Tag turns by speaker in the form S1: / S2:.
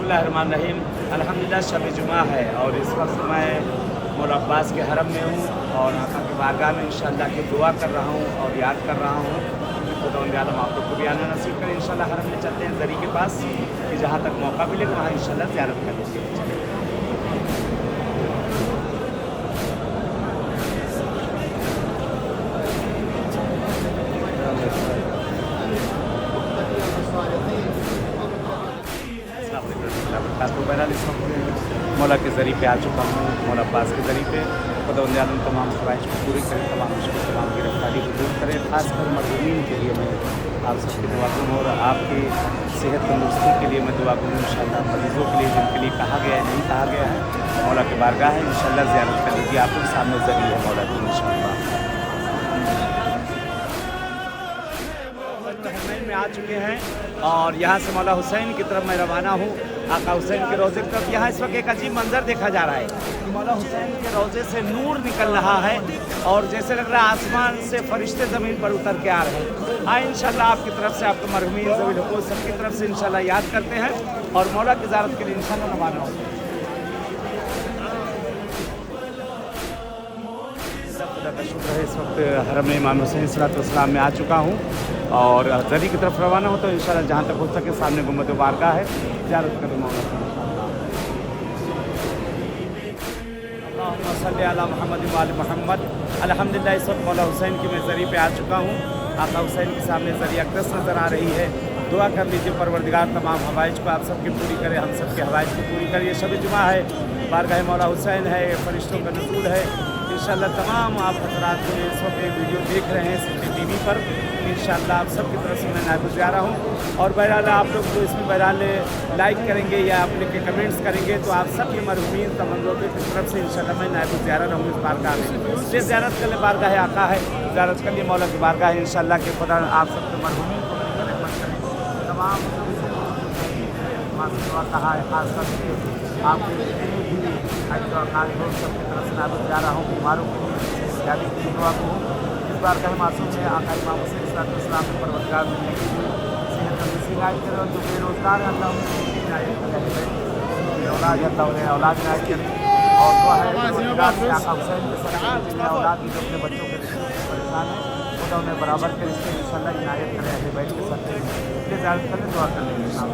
S1: बिस्मिल्लाहिर्रहमानिर्रहीम। अल्हम्दुलिल्लाह शब जुमा है और इस वक्त मैं मौला अब्बास के हरम में हूँ और आका की बारगाह में इंशाअल्लाह की दुआ कर रहा हूँ और याद कर रहा हूँ। खुदावंद आलम आप लोग को भी आना नसीब करें। इंशाअल्लाह हरम में चलते हैं दरी के पास कि जहाँ तक मौका मिलेगा वहाँ इंशाअल्लाह ज़ियारत कर लेंगे। तो बहरहाल इस वक्त मौला के ज़रिए पे आ चुका हूँ, मौला अब्बास के ज़रिए पे। खुदावंद आलम तमाम ख्वाहिश को पूरी करें, तमाम मुश्किल तमाम गिरफ्तारी को दूर करें। खासकर मरहूमीन के लिए मैं आप सबकी दुआ करूँ और आपकी सेहत तंदुरुस्ती के लिए मैं दुआ करूँ। इंशाअल्लाह मरीज़ों के लिए जिनके लिए कहा गया है नहीं कहा गया है, मौला की बारगाह है, इंशाअल्लाह ज़ियारत कर लीजिए। आप लोग सामने ज़रिए है मौला की इंशाअल्लाह। में आ चुके हैं और यहाँ से मौला हुसैन की तरफ मैं रवाना हूँ, आका हुसैन के रोज़े की तरफ। यहाँ इस वक्त एक अजीब मंजर देखा जा रहा है कि मौला हुसैन के रोज़े से नूर निकल रहा है और जैसे लग रहा है आसमान से फरिश्ते ज़मीन पर उतर के आ रहे हैं। आए इंशाअल्लाह आपकी तरफ से, आपके मरहूमीन ज़वील हुकूक़ सबकी तरफ से इंशाअल्लाह याद करते हैं और मौला की ज़ियारत के लिए इंशाअल्लाह रवाना होते हैं। का शुक्र है इस वक्त हरम इमाम हुसैन सलाम में आ चुका हूँ और ज़री की तरफ रवाना हो तो इंशाअल्लाह जहाँ तक हो सके सामने गुंबद बारगाह है, ज़ियारत करें मौला की इंशाअल्लाह। अल्लाहुम्मा सल्ली अला मुहम्मद व आले मुहम्मद। अल्हम्दुलिल्लाह इस वक्त मौला हुसैन की मैं ज़री पे आ चुका हूँ। आका हुसैन के सामने ज़री अक़दस नज़र आ रही है। दुआ कर लीजिए परवरदिगार तमाम हवाइज को आप सबकी पूरी करे, हम सब के हवाइज को पूरी करे। ये शब जुमा है, बारगाह मौला हुसैन है, फरिश्तों का नुज़ूल है। इंशाअल्लाह तमाम आप हज़रात जो इस वक्त वीडियो देख रहे हैं सिटी टीवी पर, इंशाअल्लाह आप सबकी तरफ से मैं नायब ज़ियारा हूँ। और बहरहाल आप लोग जो इसमें बहरहाल लाइक करेंगे या अपने के कमेंट्स करेंगे तो आप सब के मरहूमीन तमन्नों की तरफ से इंशाअल्लाह मैं नायब ज़ियारा रहूँ इस बारगाह में। इसलिए ज़ियारत कर ले, बारगाह आका है, ज़ियारत कर लिए मौला की बारगाह है। इंशाअल्लाह के खुदा आप सबके मरहूमीन को तमाम कहा है, खास करके आपके भी सबकी तरफ से नायब ज़ियारा हूँ। बीमारों के लिए शादी की दुआ को इस बार का मासूम में आका इमाम हुसैन सलाम के परवरदिगार मिलने की सेहत तंदुरुस्ती इनायत करे और जो बेरोज़गार है अल्लाह उन्हें इनायत करे, औलाद अल्लाह उन्हें औलाद इनायत करे। और दुआ है आका हुसैन के साथ औलाद जो अपने बच्चों के रिश्ते से परेशान है खुदा उन्हें बराबर के रिश्ते इंशाअल्लाह इनायत करे। अहले बैत के साथ ज़ियारत करें, दुआ करने के साथ